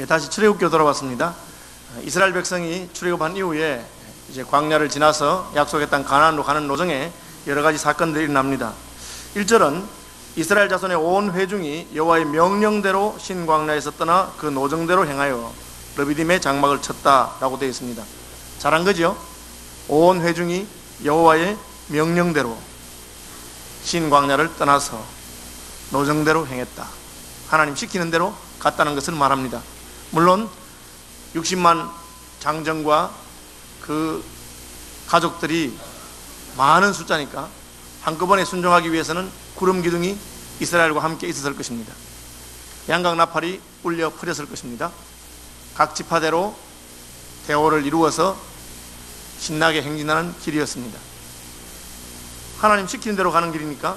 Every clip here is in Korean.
다시 출애굽기로 돌아왔습니다. 이스라엘 백성이 출애굽한 이후에 이제 광야를 지나서 약속의 땅 가나안으로 가는 노정에 여러 가지 사건들이 일어납니다. 1절은 이스라엘 자손의 온 회중이 여호와의 명령대로 신광야에서 떠나 그 노정대로 행하여 르비딤의 장막을 쳤다라고 되어 있습니다. 잘한 거죠? 온 회중이 여호와의 명령대로 신광야를 떠나서 노정대로 행했다. 하나님 시키는 대로 갔다는 것을 말합니다. 물론 60만 장정과 그 가족들이 많은 숫자니까 한꺼번에 순종하기 위해서는 구름 기둥이 이스라엘과 함께 있었을 것입니다. 양각 나팔이 울려 퍼졌을 것입니다. 각 지파대로 대오를 이루어서 신나게 행진하는 길이었습니다. 하나님 시키는 대로 가는 길이니까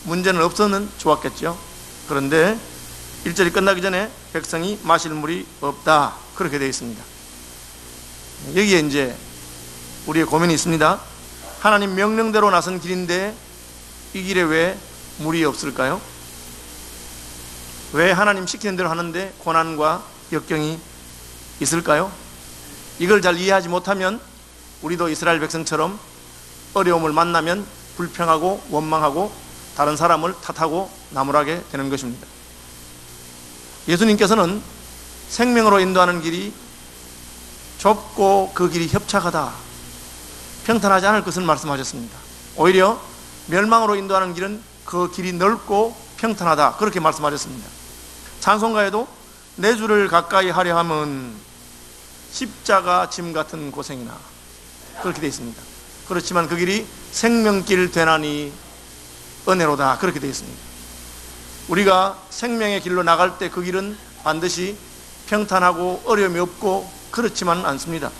문제는 없었는 좋았겠죠. 그런데 1절이 끝나기 전에 백성이 마실 물이 없다, 그렇게 되어 있습니다. 여기에 이제 우리의 고민이 있습니다. 하나님 명령대로 나선 길인데 이 길에 왜 물이 없을까요? 왜 하나님 시키는 대로 하는데 고난과 역경이 있을까요? 이걸 잘 이해하지 못하면 우리도 이스라엘 백성처럼 어려움을 만나면 불평하고 원망하고 다른 사람을 탓하고 나무라게 되는 것입니다. 예수님께서는 생명으로 인도하는 길이 좁고 그 길이 협착하다, 평탄하지 않을 것을 말씀하셨습니다. 오히려 멸망으로 인도하는 길은 그 길이 넓고 평탄하다, 그렇게 말씀하셨습니다. 찬송가에도 내 주를 가까이 하려 함은 십자가 짐 같은 고생이나, 그렇게 되어 있습니다. 그렇지만 그 길이 생명길 되나니 은혜로다, 그렇게 되어 있습니다. 우리가 생명의 길로 나갈 때 그 길은 반드시 평탄하고 어려움이 없고 그렇지만 않습니다.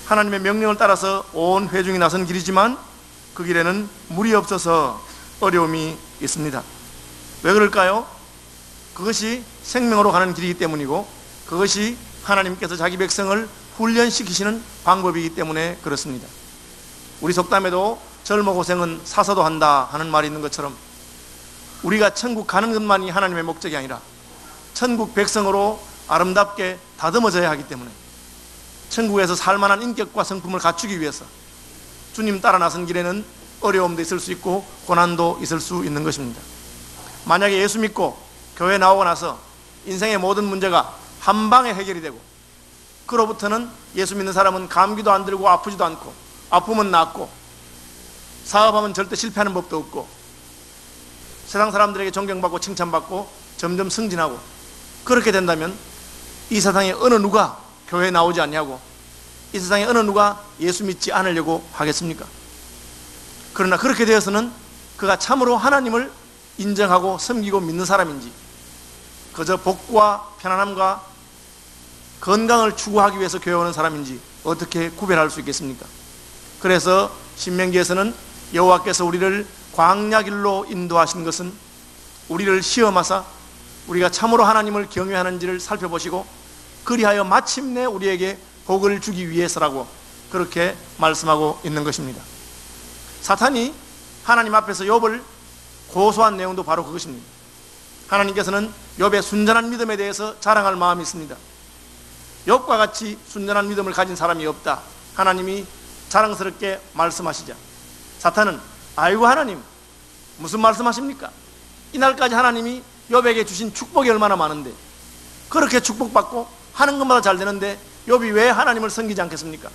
하나님의 명령을 따라서 온 회중이 나선 길이지만 그 길에는 물이 없어서 어려움이 있습니다. 왜 그럴까요? 그것이 생명으로 가는 길이기 때문이고 그것이 하나님께서 자기 백성을 훈련시키시는 방법이기 때문에 그렇습니다. 우리 속담에도 젊어 고생은 사서도 한다 하는 말이 있는 것처럼 우리가 천국 가는 것만이 하나님의 목적이 아니라 천국 백성으로 아름답게 다듬어져야 하기 때문에 천국에서 살만한 인격과 성품을 갖추기 위해서 주님 따라 나선 길에는 어려움도 있을 수 있고 고난도 있을 수 있는 것입니다. 만약에 예수 믿고 교회 나오고 나서 인생의 모든 문제가 한 방에 해결이 되고 그로부터는 예수 믿는 사람은 감기도 안 들고 아프지도 않고 아프면 낫고 사업하면 절대 실패하는 법도 없고 세상 사람들에게 존경받고 칭찬받고 점점 승진하고 그렇게 된다면 이 세상에 어느 누가 교회에 나오지 않냐고, 이 세상에 어느 누가 예수 믿지 않으려고 하겠습니까? 그러나 그렇게 되어서는 그가 참으로 하나님을 인정하고 섬기고 믿는 사람인지 그저 복과 편안함과 건강을 추구하기 위해서 교회 오는 사람인지 어떻게 구별할 수 있겠습니까? 그래서 신명기에서는 여호와께서 우리를 광야길로 인도하신 것은 우리를 시험하사 우리가 참으로 하나님을 경외하는지를 살펴보시고 그리하여 마침내 우리에게 복을 주기 위해서라고 그렇게 말씀하고 있는 것입니다. 사탄이 하나님 앞에서 욥을 고소한 내용도 바로 그것입니다. 하나님께서는 욥의 순전한 믿음에 대해서 자랑할 마음이 있습니다. 욥과 같이 순전한 믿음을 가진 사람이 없다, 하나님이 자랑스럽게 말씀하시자 사탄은 아이고 하나님 무슨 말씀하십니까? 이날까지 하나님이 욥에게 주신 축복이 얼마나 많은데 그렇게 축복받고 하는 것마다 잘 되는데 욥이 왜 하나님을 섬기지 않겠습니까?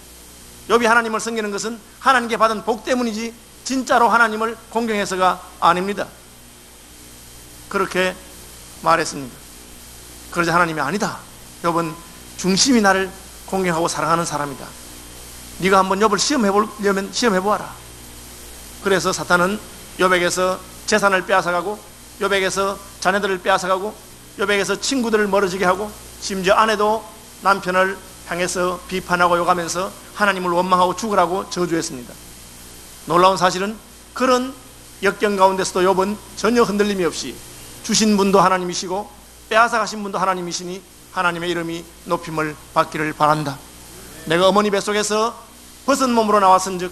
욥이 하나님을 섬기는 것은 하나님께 받은 복 때문이지 진짜로 하나님을 공경해서가 아닙니다. 그렇게 말했습니다. 그러자 하나님이 아니다, 욥은 중심이 나를 공경하고 사랑하는 사람이다. 네가 한번 욥을 시험해보려면 시험해보아라. 그래서 사탄은 욥에게서 재산을 빼앗아가고 욥에게서 자녀들을 빼앗아가고 욥에게서 친구들을 멀어지게 하고 심지어 아내도 남편을 향해서 비판하고 욕하면서 하나님을 원망하고 죽으라고 저주했습니다. 놀라운 사실은 그런 역경 가운데서도 욥은 전혀 흔들림이 없이 주신 분도 하나님이시고 빼앗아 가신 분도 하나님이시니 하나님의 이름이 높임을 받기를 바란다. 내가 어머니 뱃속에서 벗은 몸으로 나왔은즉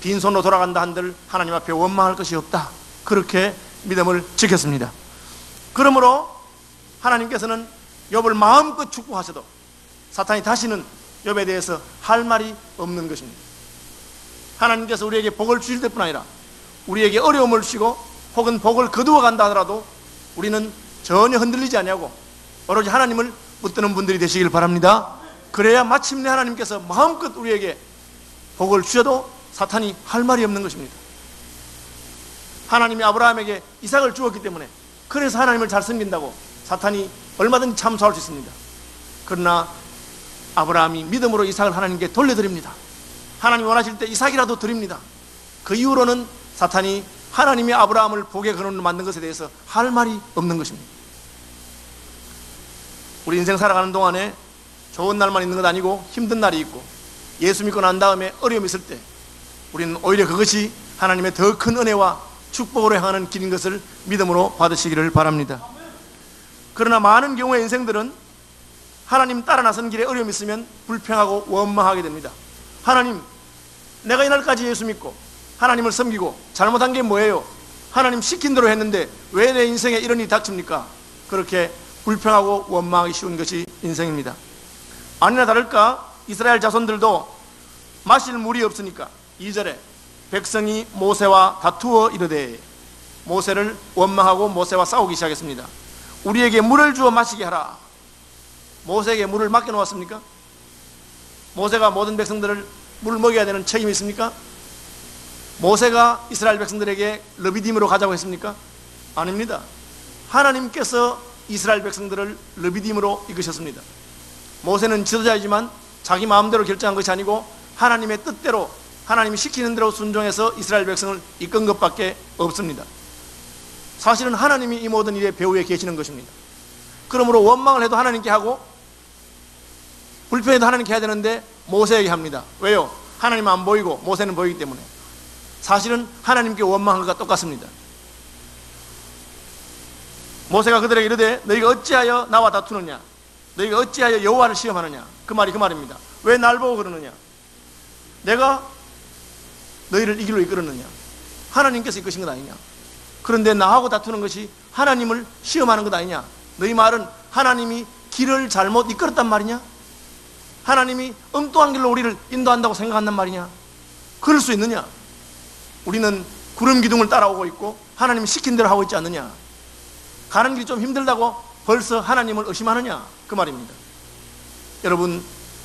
빈손으로 돌아간다 한들 하나님 앞에 원망할 것이 없다, 그렇게 믿음을 지켰습니다. 그러므로 하나님께서는 욥을 마음껏 축복하셔도 사탄이 다시는 욥에 대해서 할 말이 없는 것입니다. 하나님께서 우리에게 복을 주실 때뿐 아니라 우리에게 어려움을 주시고 혹은 복을 거두어 간다 하더라도 우리는 전혀 흔들리지 아니하고 오로지 하나님을 붙드는 분들이 되시길 바랍니다. 그래야 마침내 하나님께서 마음껏 우리에게 복을 주셔도 사탄이 할 말이 없는 것입니다. 하나님이 아브라함에게 이삭을 주었기 때문에 그래서 하나님을 잘 섬긴다고 사탄이 얼마든지 참소할 수 있습니다. 그러나 아브라함이 믿음으로 이삭을 하나님께 돌려드립니다. 하나님이 원하실 때 이삭이라도 드립니다. 그 이후로는 사탄이 하나님이 아브라함을 복의 근원으로 만든 것에 대해서 할 말이 없는 것입니다. 우리 인생 살아가는 동안에 좋은 날만 있는 것 아니고 힘든 날이 있고 예수 믿고 난 다음에 어려움이 있을 때 우리는 오히려 그것이 하나님의 더 큰 은혜와 축복으로 향하는 길인 것을 믿음으로 받으시기를 바랍니다. 그러나 많은 경우의 인생들은 하나님 따라 나선 길에 어려움이 있으면 불평하고 원망하게 됩니다. 하나님, 내가 이날까지 예수 믿고 하나님을 섬기고 잘못한 게 뭐예요? 하나님 시킨 대로 했는데 왜 내 인생에 이런 일이 닥칩니까? 그렇게 불평하고 원망하기 쉬운 것이 인생입니다. 아니나 다를까 이스라엘 자손들도 마실 물이 없으니까 2절에 백성이 모세와 다투어 이르되, 모세를 원망하고 모세와 싸우기 시작했습니다. 우리에게 물을 주어 마시게 하라. 모세에게 물을 맡겨놓았습니까? 모세가 모든 백성들을 물을 먹여야 되는 책임이 있습니까? 모세가 이스라엘 백성들에게 르비딤으로 가자고 했습니까? 아닙니다. 하나님께서 이스라엘 백성들을 르비딤으로 이끄셨습니다. 모세는 지도자이지만 자기 마음대로 결정한 것이 아니고 하나님의 뜻대로 하나님이 시키는 대로 순종해서 이스라엘 백성을 이끈 것밖에 없습니다. 사실은 하나님이 이 모든 일의 배후에 계시는 것입니다. 그러므로 원망을 해도 하나님께 하고 불평해도 하나님께 해야 되는데 모세에게 합니다. 왜요? 하나님은 안 보이고 모세는 보이기 때문에. 사실은 하나님께 원망한 것과 똑같습니다. 모세가 그들에게 이르되 너희가 어찌하여 나와 다투느냐? 너희가 어찌하여 여호와를 시험하느냐? 그 말이 그 말입니다. 왜 날 보고 그러느냐? 내가 너희를 이 길로 이끌었느냐? 하나님께서 이끄신 것 아니냐? 그런데 나하고 다투는 것이 하나님을 시험하는 것 아니냐? 너희 말은 하나님이 길을 잘못 이끌었단 말이냐? 하나님이 엉뚱한 길로 우리를 인도한다고 생각한단 말이냐? 그럴 수 있느냐? 우리는 구름 기둥을 따라오고 있고 하나님이 시킨 대로 하고 있지 않느냐? 가는 길이 좀 힘들다고 벌써 하나님을 의심하느냐? 그 말입니다. 여러분,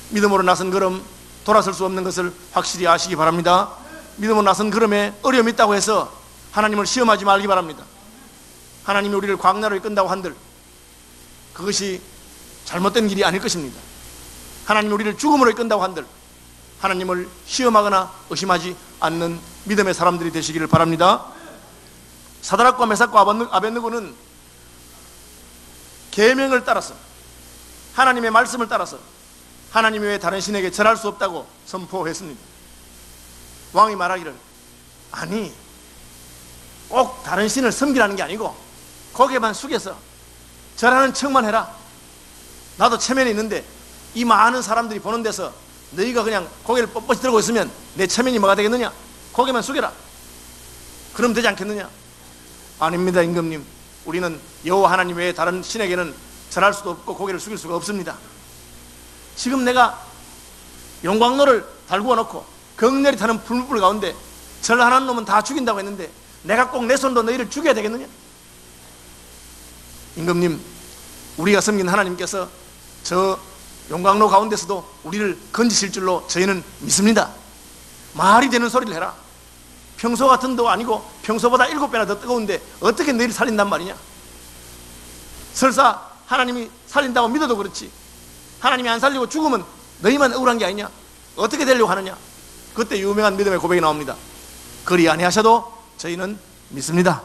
믿음으로 나선 걸음 돌아설 수 없는 것을 확실히 아시기 바랍니다. 믿음으로 나선 걸음에 어려움이 있다고 해서 하나님을 시험하지 말기 바랍니다. 하나님이 우리를 광야로 이끈다고 한들 그것이 잘못된 길이 아닐 것입니다. 하나님이 우리를 죽음으로 이끈다고 한들 하나님을 시험하거나 의심하지 않는 믿음의 사람들이 되시기를 바랍니다. 사드락과 메삭과 아벳느고는 계명을 따라서 하나님의 말씀을 따라서 하나님 외에 다른 신에게 절할 수 없다고 선포했습니다. 왕이 말하기를 아니 꼭 다른 신을 섬기라는 게 아니고 고개만 숙여서 절하는 척만 해라. 나도 체면이 있는데 이 많은 사람들이 보는 데서 너희가 그냥 고개를 뻣뻣이 들고 있으면 내 체면이 뭐가 되겠느냐? 고개만 숙여라. 그럼 되지 않겠느냐? 아닙니다. 임금님, 우리는 여호와 하나님 외에 다른 신에게는 절할 수도 없고 고개를 숙일 수가 없습니다. 지금 내가 용광로를 달구어 놓고 극렬히 타는 불불 가운데 절하는 놈은 다 죽인다고 했는데 내가 꼭 내 손으로 너희를 죽여야 되겠느냐? 임금님, 우리가 섬긴 하나님께서 저 용광로 가운데서도 우리를 건지실 줄로 저희는 믿습니다. 말이 되는 소리를 해라. 평소 같은 도 아니고 평소보다 7배나 더 뜨거운데 어떻게 너희를 살린단 말이냐? 설사 하나님이 살린다고 믿어도 그렇지 하나님이 안 살리고 죽으면 너희만 억울한 게 아니냐? 어떻게 되려고 하느냐? 그때 유명한 믿음의 고백이 나옵니다. 그리 아니하셔도 저희는 믿습니다.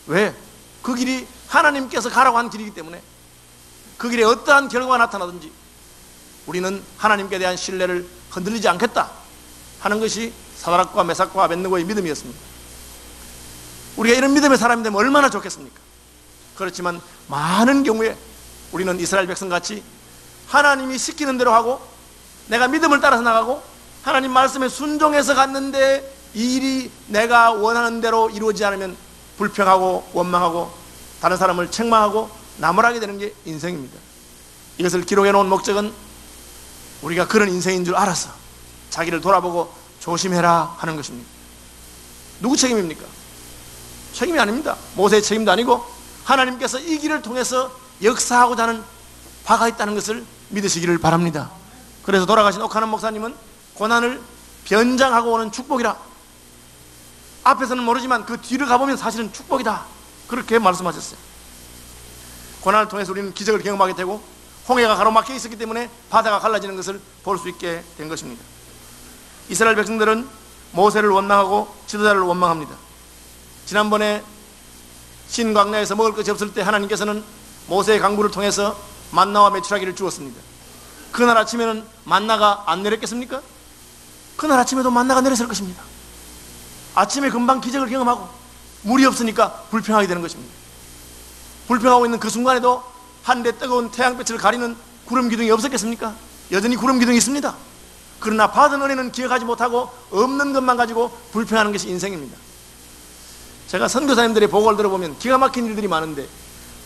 왜? 그 길이 하나님께서 가라고 한 길이기 때문에 그 길에 어떠한 결과가 나타나든지 우리는 하나님께 대한 신뢰를 흔들리지 않겠다 하는 것이 사드락과 메삭과 아벳느고의 믿음이었습니다. 우리가 이런 믿음의 사람이 되면 얼마나 좋겠습니까? 그렇지만 많은 경우에 우리는 이스라엘 백성같이 하나님이 시키는 대로 하고 내가 믿음을 따라서 나가고 하나님 말씀에 순종해서 갔는데 이 일이 내가 원하는 대로 이루어지지 않으면 불평하고 원망하고 다른 사람을 책망하고 나무라게 되는 게 인생입니다. 이것을 기록해 놓은 목적은 우리가 그런 인생인 줄 알아서 자기를 돌아보고 조심해라 하는 것입니다. 누구 책임입니까? 책임이 아닙니다. 모세의 책임도 아니고 하나님께서 이 길을 통해서 역사하고자 하는 바가 있다는 것을 믿으시기를 바랍니다. 그래서 돌아가신 옥하는 목사님은 고난을 변장하고 오는 축복이라, 앞에서는 모르지만 그 뒤를 가보면 사실은 축복이다, 그렇게 말씀하셨어요. 고난을 통해서 우리는 기적을 경험하게 되고 홍해가 가로막혀 있었기 때문에 바다가 갈라지는 것을 볼 수 있게 된 것입니다. 이스라엘 백성들은 모세를 원망하고 지도자를 원망합니다. 지난번에 신광야에서 먹을 것이 없을 때 하나님께서는 모세의 강구를 통해서 만나와 메추라기를 주었습니다. 그날 아침에는 만나가 안 내렸겠습니까? 그날 아침에도 만나가 내렸을 것입니다. 아침에 금방 기적을 경험하고 물이 없으니까 불평하게 되는 것입니다. 불평하고 있는 그 순간에도 하늘의 뜨거운 태양빛을 가리는 구름 기둥이 없었겠습니까? 여전히 구름 기둥이 있습니다. 그러나 받은 은혜는 기억하지 못하고 없는 것만 가지고 불평하는 것이 인생입니다. 제가 선교사님들의 보고를 들어보면 기가 막힌 일들이 많은데,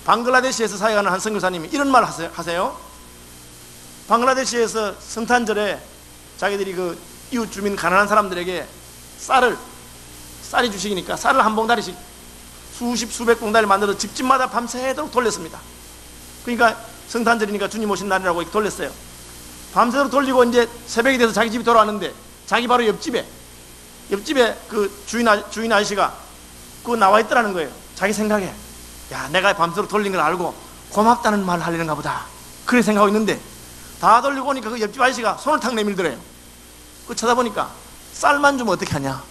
방글라데시에서 사역하는 한 선교사님이 이런 말 하세요. 방글라데시에서 성탄절에 자기들이 그 이웃 주민 가난한 사람들에게 쌀이 주식이니까 쌀을 한 봉다리씩 수십 수백 봉다리를 만들어서 집집마다 밤새도록 돌렸습니다. 그러니까 성탄절이니까 주님 오신 날이라고 이렇게 돌렸어요. 밤새도록 돌리고 이제 새벽이 돼서 자기 집에 돌아왔는데, 자기 바로 옆집에 그 주인 아저씨가 그거 나와 있더라는 거예요. 자기 생각에, 야, 내가 밤새도록 돌린 걸 알고 고맙다는 말을 하려는가 보다, 그렇게 생각하고 있는데, 다 돌리고 오니까 그 옆집 아저씨가 손을 탁 내밀더래요. 그 쳐다보니까 쌀만 주면 어떻게 하냐,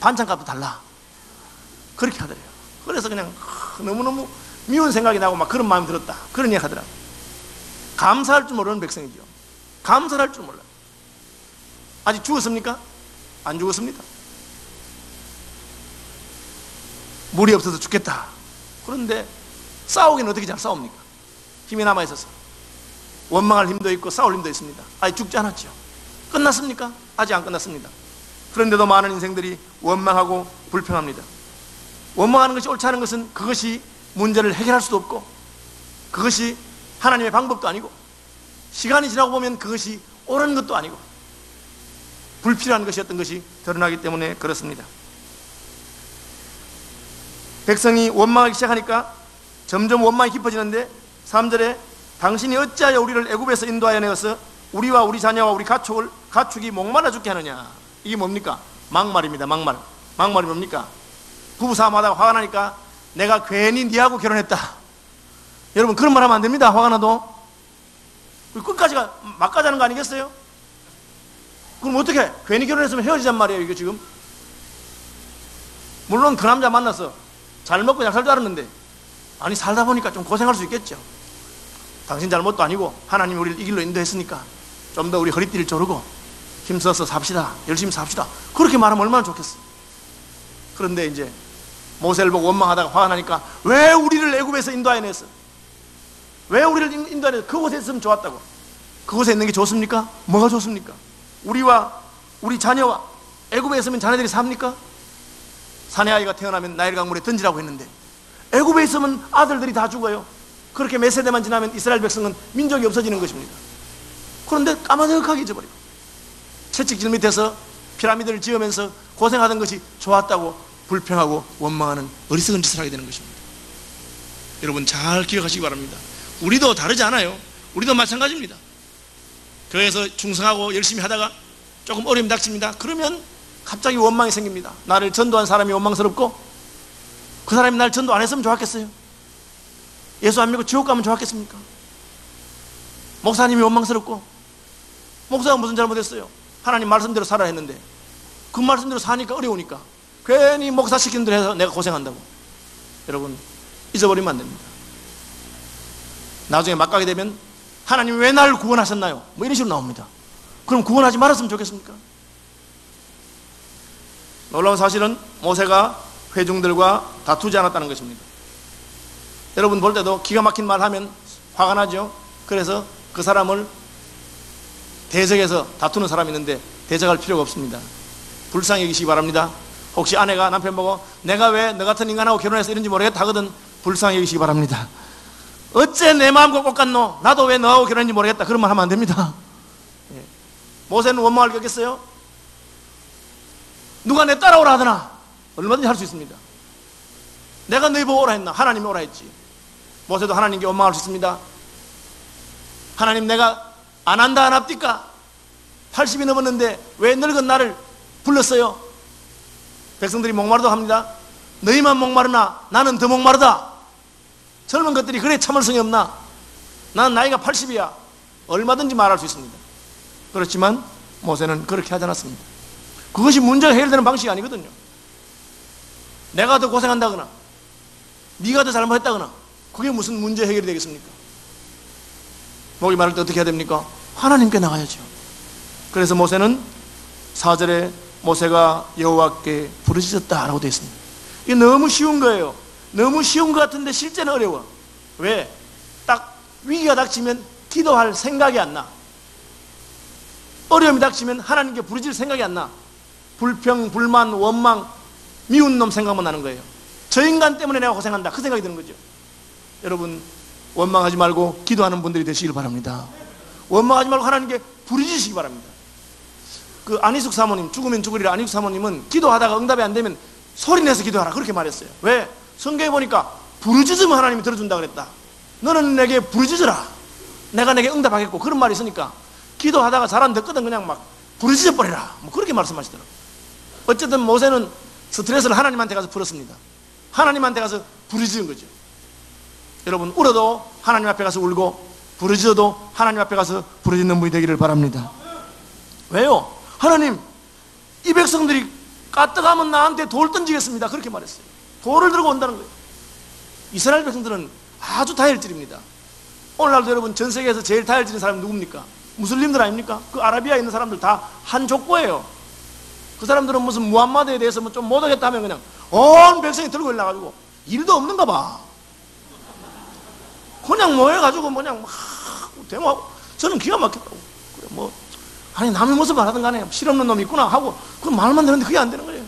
반찬값도 달라, 그렇게 하더래요. 그래서 그냥 너무너무 미운 생각이 나고 막 그런 마음이 들었다, 그런 이야기 하더라고요. 감사할 줄 모르는 백성이죠. 감사할 줄 몰라요. 아직 죽었습니까? 안 죽었습니다. 물이 없어서 죽겠다. 그런데 싸우기는 어떻게 잘 싸웁니까? 힘이 남아있어서 원망할 힘도 있고 싸울 힘도 있습니다. 아직 죽지 않았죠. 끝났습니까? 아직 안 끝났습니다. 그런데도 많은 인생들이 원망하고 불평합니다. 원망하는 것이 옳지 않은 것은 그것이 문제를 해결할 수도 없고, 그것이 하나님의 방법도 아니고, 시간이 지나고 보면 그것이 옳은 것도 아니고 불필요한 것이었던 것이 드러나기 때문에 그렇습니다. 백성이 원망하기 시작하니까 점점 원망이 깊어지는데, 3절에 당신이 어찌하여 우리를 애굽에서 인도하여 내어서 우리와 우리 자녀와 우리 가축이 목말라 죽게 하느냐. 이게 뭡니까? 막말입니다. 막말이 뭡니까? 부부싸움 하다가 화가 나니까 내가 괜히 니하고 결혼했다. 여러분, 그런 말 하면 안 됩니다. 화가 나도 끝까지가 막가자는 거 아니겠어요? 그럼 어떻게? 괜히 결혼했으면 헤어지잔 말이에요. 이거 지금 물론 그 남자 만나서 잘 먹고 잘 살 줄 알았는데, 아니 살다 보니까 좀 고생할 수 있겠죠. 당신 잘못도 아니고 하나님이 우리를 이 길로 인도했으니까 좀 더 우리 허리띠를 조르고 힘써서 삽시다, 열심히 삽시다, 그렇게 말하면 얼마나 좋겠어. 그런데 이제 모세를 보고 원망하다가 화가 나니까 왜 우리를 애굽에서 인도하여 냈어? 왜 우리를 인도하여 냈어? 그곳에 있으면 좋았다고. 그곳에 있는 게 좋습니까? 뭐가 좋습니까? 우리와 우리 자녀와 애굽에 있으면 자녀들이 삽니까? 사내 아이가 태어나면 나일 강물에 던지라고 했는데 애굽에 있으면 아들들이 다 죽어요. 그렇게 몇 세대만 지나면 이스라엘 백성은 민족이 없어지는 것입니다. 그런데 까마득하게 잊어버리고 채찍질 밑에서 피라미드를 지으면서 고생하던 것이 좋았다고 불평하고 원망하는 어리석은 짓을 하게 되는 것입니다. 여러분 잘 기억하시기 바랍니다. 우리도 다르지 않아요. 우리도 마찬가지입니다. 교회에서 충성하고 열심히 하다가 조금 어려움이 닥칩니다. 그러면 갑자기 원망이 생깁니다. 나를 전도한 사람이 원망스럽고, 그 사람이 날 전도 안 했으면 좋았겠어요? 예수 안 믿고 지옥 가면 좋았겠습니까? 목사님이 원망스럽고, 목사가 무슨 잘못했어요? 하나님 말씀대로 살아야 했는데 그 말씀대로 사니까 어려우니까 괜히 목사 시키는 대로 해서 내가 고생한다고. 여러분 잊어버리면 안 됩니다. 나중에 막가게 되면 하나님 왜 나를 구원하셨나요? 뭐 이런 식으로 나옵니다. 그럼 구원하지 말았으면 좋겠습니까? 놀라운 사실은 모세가 회중들과 다투지 않았다는 것입니다. 여러분 볼 때도 기가 막힌 말 하면 화가 나죠. 그래서 그 사람을 대적해서 다투는 사람이 있는데 대적할 필요가 없습니다. 불쌍히 여기시기 바랍니다. 혹시 아내가 남편 보고 내가 왜 너 같은 인간하고 결혼해서 이런지 모르겠다 하거든 불쌍히 여기시기 바랍니다. 어째 내 마음과 똑같노? 나도 왜 너하고 결혼했는지 모르겠다. 그런 말 하면 안 됩니다. 예. 모세는 원망할 게 없겠어요? 누가 내 따라오라 하더나? 얼마든지 할 수 있습니다. 내가 너희 보고 오라 했나? 하나님이 오라 했지. 모세도 하나님께 원망할 수 있습니다. 하나님, 내가 안 한다 안 합니까? 80이 넘었는데 왜 늙은 나를 불렀어요? 백성들이 목마르다고 합니다. 너희만 목마르나 나는 더 목마르다. 젊은 것들이 그래 참을성이 없나? 나는 나이가 80이야. 얼마든지 말할 수 있습니다. 그렇지만 모세는 그렇게 하지 않았습니다. 그것이 문제가 해결되는 방식이 아니거든요. 내가 더 고생한다거나 네가 더 잘못했다거나 그게 무슨 문제 해결이 되겠습니까? 목이 마를 때 어떻게 해야 됩니까? 하나님께 나가야죠. 그래서 모세는 4절에 모세가 여호와께 부르짖었다라고 되어 있습니다. 이게 너무 쉬운 거예요. 너무 쉬운 것 같은데 실제는 어려워. 왜? 딱 위기가 닥치면 기도할 생각이 안 나. 어려움이 닥치면 하나님께 부르짖을 생각이 안 나. 불평, 불만, 원망, 미운 놈 생각만 나는 거예요. 저 인간 때문에 내가 고생한다, 그 생각이 드는 거죠. 여러분, 원망하지 말고 기도하는 분들이 되시길 바랍니다. 원망하지 말고 하나님께 부르짖으시기 바랍니다. 그 안희숙 사모님, 죽으면 죽으리라 안희숙 사모님은 기도하다가 응답이 안 되면 소리내서 기도하라 그렇게 말했어요. 왜? 성경에 보니까 부르짖으면 하나님이 들어준다 그랬다. 너는 내게 부르짖으라, 내가 내게 응답하겠고, 그런 말이 있으니까 기도하다가 잘 안 됐거든 그냥 막 부르짖어 버리라, 뭐 그렇게 말씀하시더라고요. 어쨌든 모세는 스트레스를 하나님한테 가서 풀었습니다. 하나님한테 가서 부르짖은 거죠. 여러분, 울어도 하나님 앞에 가서 울고 부르짖어도 하나님 앞에 가서 부르짖는 분이 되기를 바랍니다. 왜요? 하나님, 이 백성들이 까뜩하면 나한테 돌 던지겠습니다, 그렇게 말했어요. 돌을 들고 온다는 거예요. 이스라엘 백성들은 아주 다혈질입니다. 오늘날도 여러분 전 세계에서 제일 다혈질인 사람이 누굽니까? 무슬림들 아닙니까? 그 아라비아에 있는 사람들 다 한 족보예요. 그 사람들은 무슨 무함마드에 대해서 뭐 좀 못하겠다 하면 그냥 온 백성이 들고 일어나가지고 일도 없는가 봐. 그냥 모여가지고 그냥 막 대모하고, 저는 기가 막혔다고. 그래 뭐 아니 남의 모습을 하든 간에 실없는 놈이 있구나 하고 그 말만 되는데 그게 안 되는 거예요.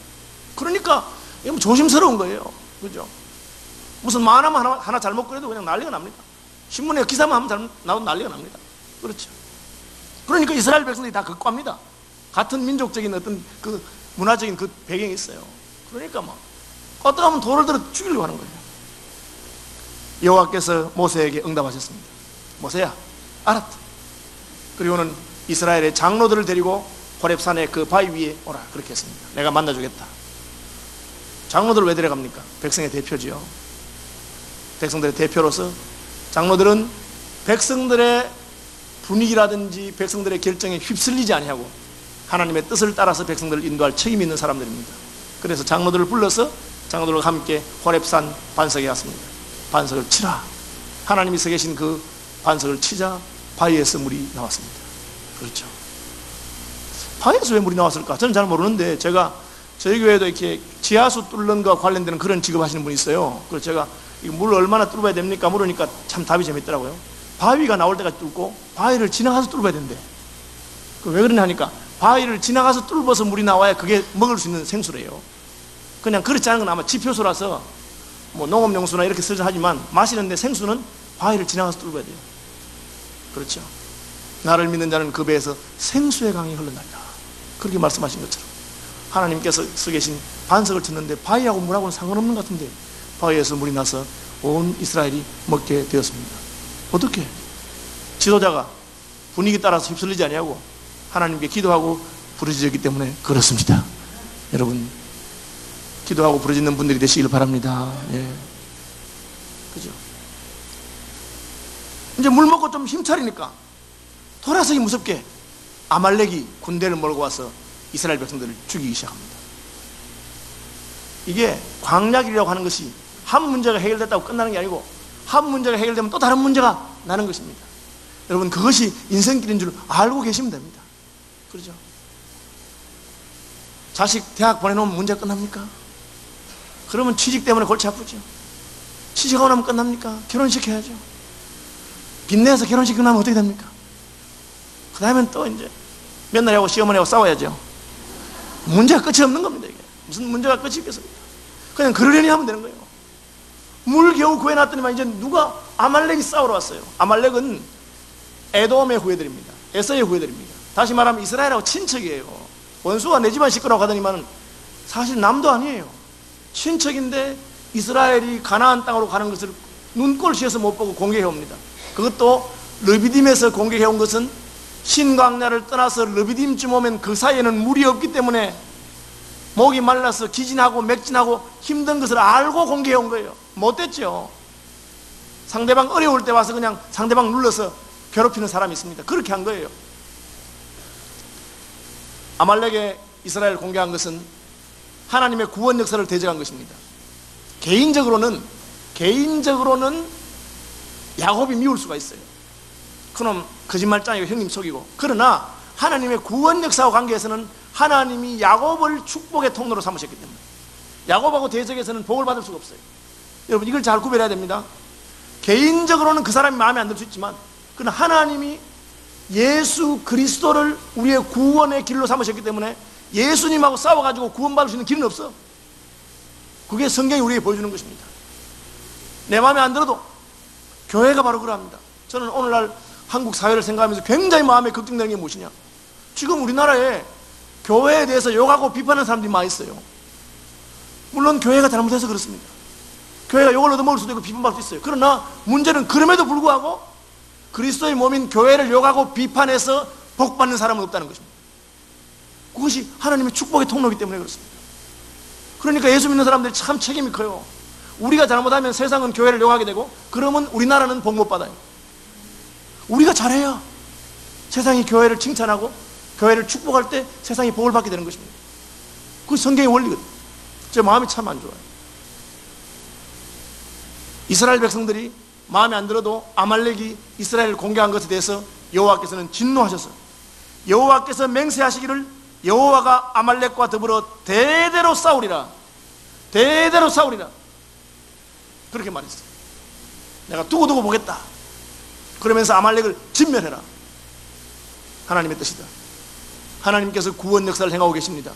그러니까 이건 조심스러운 거예요. 그죠? 무슨 만화만 하나 잘못 그래도 그냥 난리가 납니다. 신문에 기사만 하면 나오면 난리가 납니다. 그렇죠? 그러니까 이스라엘 백성들이 다 극과입니다. 같은 민족적인 어떤 그 문화적인 그 배경이 있어요. 그러니까 막 어떻게 하면 돌을 들어 죽이려고 하는 거예요. 여호와께서 모세에게 응답하셨습니다. 모세야, 알았다. 그리고는 이스라엘의 장로들을 데리고 호렙산의 그 바위 위에 오라, 그렇게 했습니다. 내가 만나주겠다. 장로들을 왜 데려갑니까? 백성의 대표지요. 백성들의 대표로서 장로들은 백성들의 분위기라든지 백성들의 결정에 휩쓸리지 아니하고 하나님의 뜻을 따라서 백성들을 인도할 책임이 있는 사람들입니다. 그래서 장로들을 불러서 장로들과 함께 호렙산 반석에 갔습니다. 반석을 치라. 하나님이 서 계신 그 반석을 치자 바위에서 물이 나왔습니다. 그렇죠. 바위에서 왜 물이 나왔을까? 저는 잘 모르는데, 제가 저희 교회도 이렇게 지하수 뚫는 것과 관련되는 그런 직업 하시는 분이 있어요. 그래서 제가 물 얼마나 뚫어야 됩니까? 물으니까 참 답이 재밌더라고요. 바위가 나올 때까지 뚫고 바위를 지나가서 뚫어야 된대. 왜 그러냐 하니까 바위를 지나가서 뚫어서 물이 나와야 그게 먹을 수 있는 생수래요. 그냥 그렇지 않은 건 아마 지표소라서 뭐 농업용수나 이렇게 쓰자 하지만 마시는데 생수는 바위를 지나가서 뚫어야 돼요. 그렇죠. 나를 믿는 자는 그 배에서 생수의 강이 흘러나리라, 그렇게 말씀하신 것처럼 하나님께서 서 계신 반석을 쳤는데 바위하고 물하고는 상관없는 것 같은데 바위에서 물이 나서 온 이스라엘이 먹게 되었습니다. 어떻게? 지도자가 분위기 따라서 휩쓸리지 아니하고 하나님께 기도하고 부르짖었기 때문에 그렇습니다. 여러분, 기도하고 부르짖는 분들이 되시길 바랍니다. 예. 그죠? 이제 물 먹고 좀 힘차리니까 돌아서기 무섭게 아말렉이 군대를 몰고 와서 이스라엘 백성들을 죽이기 시작합니다. 이게 광야길이라고 하는 것이 한 문제가 해결됐다고 끝나는 게 아니고 한 문제가 해결되면 또 다른 문제가 나는 것입니다. 여러분, 그것이 인생길인 줄 알고 계시면 됩니다. 그렇죠? 자식 대학 보내놓으면 문제가 끝납니까? 그러면 취직 때문에 골치 아프죠. 취직하고 나면 끝납니까? 결혼시켜야죠. 빚내서 결혼시키고 나면 어떻게 됩니까? 그 다음엔 또 이제 며느리하고 시어머니하고 싸워야죠. 문제가 끝이 없는 겁니다. 이게 무슨 문제가 끝이 있겠습니까? 그냥 그러려니 하면 되는 거예요. 물 겨우 구해놨더니만 이제 누가 아말렉이 싸우러 왔어요. 아말렉은 에돔의 후예들입니다. 에서의 후예들입니다. 다시 말하면 이스라엘하고 친척이에요. 원수가 내 집안 식구라고 하더니만 사실 남도 아니에요. 친척인데 이스라엘이 가나안 땅으로 가는 것을 눈꼴 시에서 못 보고 공격해 옵니다. 그것도 르비딤에서 공격해 온 것은 신광야를 떠나서 르비딤쯤 오면 그 사이에는 물이 없기 때문에 목이 말라서 기진하고 맥진하고 힘든 것을 알고 공격해 온 거예요. 못됐죠. 상대방 어려울 때 와서 그냥 상대방 눌러서 괴롭히는 사람이 있습니다. 그렇게 한 거예요. 아말렉에 이스라엘 공격한 것은 하나님의 구원 역사를 대적한 것입니다. 개인적으로는 야곱이 미울 수가 있어요. 그놈 거짓말장이고 형님 속이고. 그러나 하나님의 구원 역사와 관계에서는 하나님이 야곱을 축복의 통로로 삼으셨기 때문에 야곱하고 대적에서는 복을 받을 수가 없어요. 여러분 이걸 잘 구별해야 됩니다. 개인적으로는 그 사람이 마음에 안 들 수 있지만 그러나 하나님이 예수 그리스도를 우리의 구원의 길로 삼으셨기 때문에 예수님하고 싸워가지고 구원받을 수 있는 길은 없어. 그게 성경이 우리에게 보여주는 것입니다. 내 마음에 안 들어도 교회가 바로 그러합니다. 저는 오늘날 한국 사회를 생각하면서 굉장히 마음에 걱정되는 게 무엇이냐, 지금 우리나라에 교회에 대해서 욕하고 비판하는 사람들이 많이 있어요. 물론 교회가 잘못해서 그렇습니다. 교회가 욕을 얻어먹을 수도 있고 비판받을 수 있어요. 그러나 문제는 그럼에도 불구하고 그리스도의 몸인 교회를 욕하고 비판해서 복받는 사람은 없다는 것입니다. 그것이 하나님의 축복의 통로이기 때문에 그렇습니다. 그러니까 예수 믿는 사람들이 참 책임이 커요. 우리가 잘못하면 세상은 교회를 욕하게 되고 그러면 우리나라는 복 못 받아요. 우리가 잘해야 세상이 교회를 칭찬하고 교회를 축복할 때 세상이 복을 받게 되는 것입니다. 그게 성경의 원리거든요. 제 마음이 참 안 좋아요. 이스라엘 백성들이 마음에 안 들어도 아말렉이 이스라엘을 공격한 것에 대해서 여호와께서는 진노하셔서 여호와께서 맹세하시기를 여호와가 아말렉과 더불어 대대로 싸우리라, 대대로 싸우리라, 그렇게 말했어요. 내가 두고두고 보겠다. 그러면서 아말렉을 진멸해라. 하나님의 뜻이다. 하나님께서 구원 역사를 행하고 계십니다.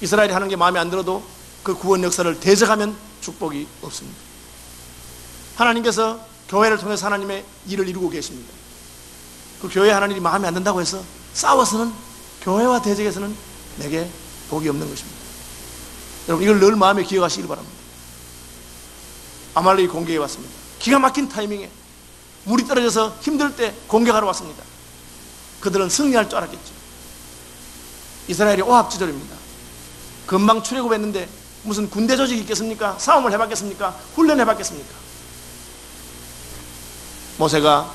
이스라엘이 하는 게 마음에 안 들어도 그 구원 역사를 대적하면 축복이 없습니다. 하나님께서 교회를 통해서 하나님의 일을 이루고 계십니다. 그 교회 하는 일이 마음에 안 든다고 해서 싸워서는, 교회와 대적에서는 내게 복이 없는 것입니다. 여러분 이걸 늘 마음에 기억하시길 바랍니다. 아말렉이 공격해 왔습니다. 기가 막힌 타이밍에 물이 떨어져서 힘들 때 공격하러 왔습니다. 그들은 승리할 줄 알았겠죠. 이스라엘이 오합지졸입니다. 금방 출애굽했는데 무슨 군대 조직이 있겠습니까? 싸움을 해봤겠습니까? 훈련해봤겠습니까? 모세가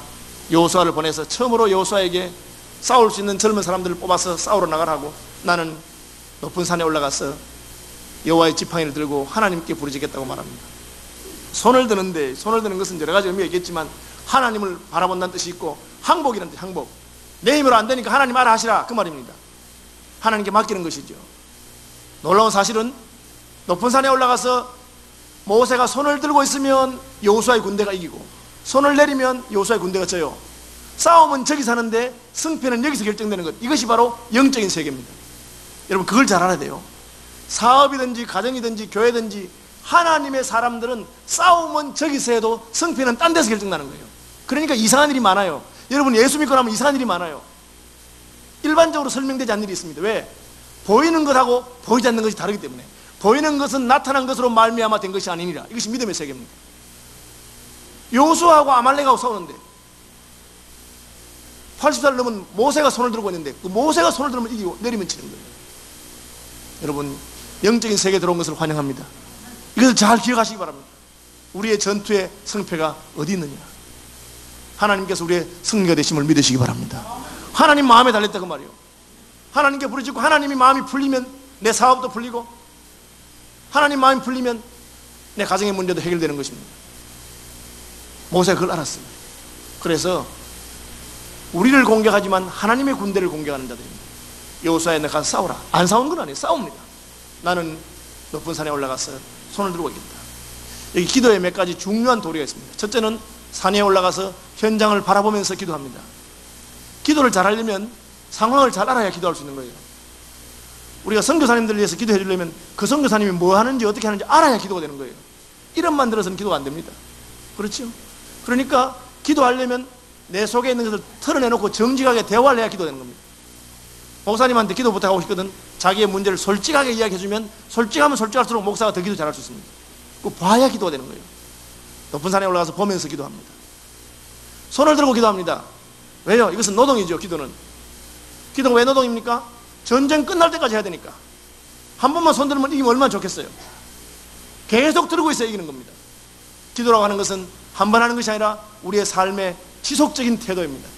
여호수아를 보내서 처음으로 여호수아에게 싸울 수 있는 젊은 사람들을 뽑아서 싸우러 나가라고, 나는 높은 산에 올라가서 여호와의 지팡이를 들고 하나님께 부르짖겠다고 말합니다. 손을 드는데, 손을 드는 것은 여러 가지 의미가 있겠지만 하나님을 바라본다는 뜻이 있고 항복이라는 뜻, 항복. 내 힘으로 안 되니까 하나님 알아 하시라, 그 말입니다. 하나님께 맡기는 것이죠. 놀라운 사실은 높은 산에 올라가서 모세가 손을 들고 있으면 여호수아의 군대가 이기고, 손을 내리면 여호수아의 군대가 져요. 싸움은 저기 사는데 승패는 여기서 결정되는 것, 이것이 바로 영적인 세계입니다. 여러분 그걸 잘 알아야 돼요. 사업이든지 가정이든지 교회든지 하나님의 사람들은 싸움은 저기서 해도 승패는 딴 데서 결정나는 거예요. 그러니까 이상한 일이 많아요. 여러분 예수 믿고 나면 이상한 일이 많아요. 일반적으로 설명되지 않는 일이 있습니다. 왜? 보이는 것하고 보이지 않는 것이 다르기 때문에. 보이는 것은 나타난 것으로 말미암아 된 것이 아니니라. 이것이 믿음의 세계입니다. 여호수아하고 아말렉하고 싸우는데 80살 넘은 모세가 손을 들고 있는데 그 모세가 손을 들면 이기고 내리면 치는 거예요. 여러분 영적인 세계에 들어온 것을 환영합니다. 이것을 잘 기억하시기 바랍니다. 우리의 전투의 승패가 어디 있느냐, 하나님께서 우리의 승리가 되심을 믿으시기 바랍니다. 하나님 마음에 달렸다 그 말이에요. 하나님께 부르짖고 하나님이 마음이 풀리면 내 사업도 풀리고, 하나님 마음이 풀리면 내 가정의 문제도 해결되는 것입니다. 모세가 그걸 알았습니다. 그래서 우리를 공격하지만 하나님의 군대를 공격하는 자들입니다. 여호수아에 너 가서 싸우라. 안 싸우는 건 아니에요. 싸웁니다. 나는 높은 산에 올라가서 손을 들고 있겠다. 여기 기도에 몇 가지 중요한 도리가 있습니다. 첫째는 산에 올라가서 현장을 바라보면서 기도합니다. 기도를 잘 하려면 상황을 잘 알아야 기도할 수 있는 거예요. 우리가 선교사님들을 위해서 기도해 주려면 그 선교사님이 뭐 하는지 어떻게 하는지 알아야 기도가 되는 거예요. 이름만 들어서는 기도가 안 됩니다. 그렇죠? 그러니까 기도하려면 내 속에 있는 것을 털어내놓고 정직하게 대화를 해야 기도되는 겁니다. 목사님한테 기도 부탁하고 싶거든. 자기의 문제를 솔직하게 이야기해주면 솔직하면 솔직할수록 목사가 더 기도 잘할 수 있습니다. 그 봐야 기도가 되는 거예요. 높은 산에 올라가서 보면서 기도합니다. 손을 들고 기도합니다. 왜요? 이것은 노동이죠. 기도는. 기도가 왜 노동입니까? 전쟁 끝날 때까지 해야 되니까. 한 번만 손 들면 이기면 얼마나 좋겠어요. 계속 들고 있어야 이기는 겁니다. 기도라고 하는 것은 한 번 하는 것이 아니라 우리의 삶의 지속적인 태도입니다.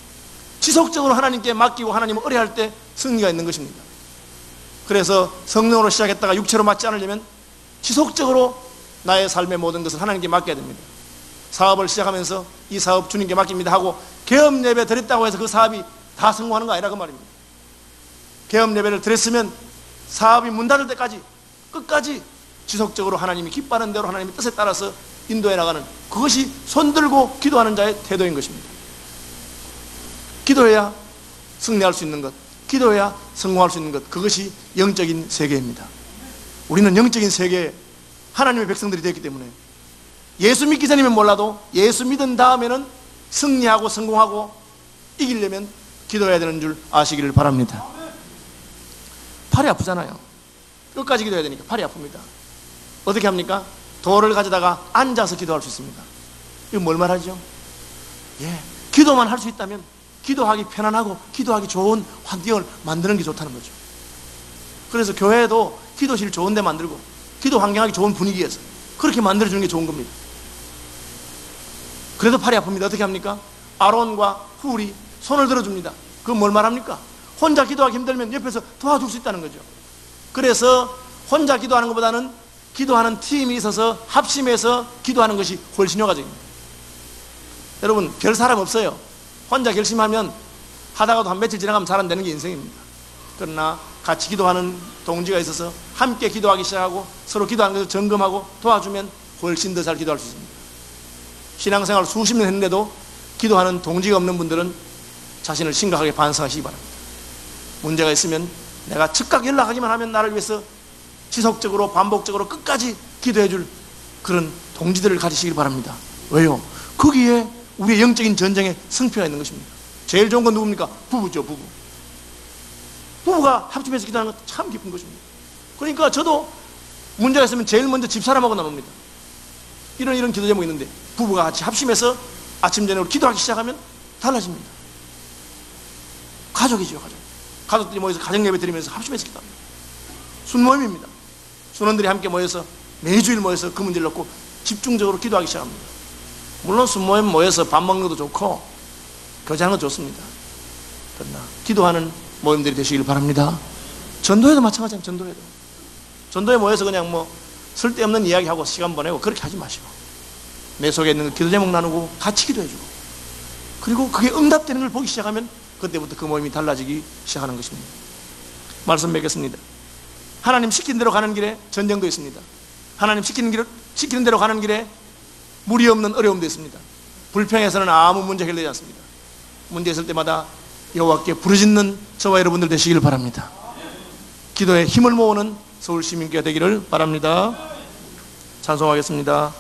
지속적으로 하나님께 맡기고 하나님을 의뢰할 때 승리가 있는 것입니다. 그래서 성령으로 시작했다가 육체로 맞지 않으려면 지속적으로 나의 삶의 모든 것을 하나님께 맡겨야 됩니다. 사업을 시작하면서 이 사업 주님께 맡깁니다 하고 개업 예배 드렸다고 해서 그 사업이 다 성공하는 거 아니라 그 말입니다. 개업 예배를 드렸으면 사업이 문 닫을 때까지 끝까지 지속적으로 하나님이 기뻐하는 대로 하나님의 뜻에 따라서 인도해 나가는, 그것이 손들고 기도하는 자의 태도인 것입니다. 기도해야 승리할 수 있는 것, 기도해야 성공할 수 있는 것, 그것이 영적인 세계입니다. 우리는 영적인 세계에 하나님의 백성들이 되었기 때문에 예수 믿기 전이면 몰라도 예수 믿은 다음에는 승리하고 성공하고 이기려면 기도해야 되는 줄 아시기를 바랍니다. 팔이 아프잖아요. 끝까지 기도해야 되니까 팔이 아픕니다. 어떻게 합니까? 돌을 가져다가 앉아서 기도할 수 있습니다. 이거 뭘 말하죠? 기도만 할 수 있다면 기도하기 편안하고 기도하기 좋은 환경을 만드는 게 좋다는 거죠. 그래서 교회에도 기도실 좋은 데 만들고 기도 환경하기 좋은 분위기에서 그렇게 만들어주는 게 좋은 겁니다. 그래도 팔이 아픕니다. 어떻게 합니까? 아론과 훌이 손을 들어줍니다. 그건 뭘 말합니까? 혼자 기도하기 힘들면 옆에서 도와줄 수 있다는 거죠. 그래서 혼자 기도하는 것보다는 기도하는 팀이 있어서 합심해서 기도하는 것이 훨씬 효과적입니다. 여러분, 별 사람 없어요. 혼자 결심하면 하다가도 한 며칠 지나가면 잘 안 되는 게 인생입니다. 그러나 같이 기도하는 동지가 있어서 함께 기도하기 시작하고 서로 기도하는 것을 점검하고 도와주면 훨씬 더 잘 기도할 수 있습니다. 신앙생활 수십 년 했는데도 기도하는 동지가 없는 분들은 자신을 심각하게 반성하시기 바랍니다. 문제가 있으면 내가 즉각 연락하기만 하면 나를 위해서 지속적으로 반복적으로 끝까지 기도해 줄 그런 동지들을 가지시길 바랍니다. 왜요? 거기에 우리의 영적인 전쟁에 승패가 있는 것입니다. 제일 좋은 건 누굽니까? 부부죠. 부부가 합심해서 기도하는 건 참 기쁜 것입니다. 그러니까 저도 문제가 있으면 제일 먼저 집사람하고 나눕니다. 이런 기도 제목이 있는데 부부가 같이 합심해서 아침 저녁으로 기도하기 시작하면 달라집니다. 가족이죠. 가족들이 모여서 가정 예배 드리면서 합심해서 기도합니다. 순모임입니다. 순원들이 함께 모여서 매주일 모여서 그 문제를 놓고 집중적으로 기도하기 시작합니다. 물론 순모임 모여서 밥 먹는 것도 좋고 교제하는 것도 좋습니다. 그러나 기도하는 모임들이 되시길 바랍니다. 전도회도 마찬가지입니다. 전도회 모여서 그냥 쓸데없는 이야기하고 시간 보내고 그렇게 하지 마시고 내 속에 있는 기도 제목 나누고 같이 기도해주고 그리고 그게 응답되는 걸 보기 시작하면 그때부터 그 모임이 달라지기 시작하는 것입니다. 말씀 맺겠습니다. 하나님 시킨 대로 가는 길에 전쟁도 있습니다. 하나님 시키는 대로 가는 길에 무리 없는 어려움도 있습니다. 불평해서는 아무 문제 해결되지 않습니다. 문제 있을 때마다 여호와께 부르짖는 저와 여러분들 되시길 바랍니다. 기도에 힘을 모으는 서울 시민교회 되기를 바랍니다. 찬송하겠습니다.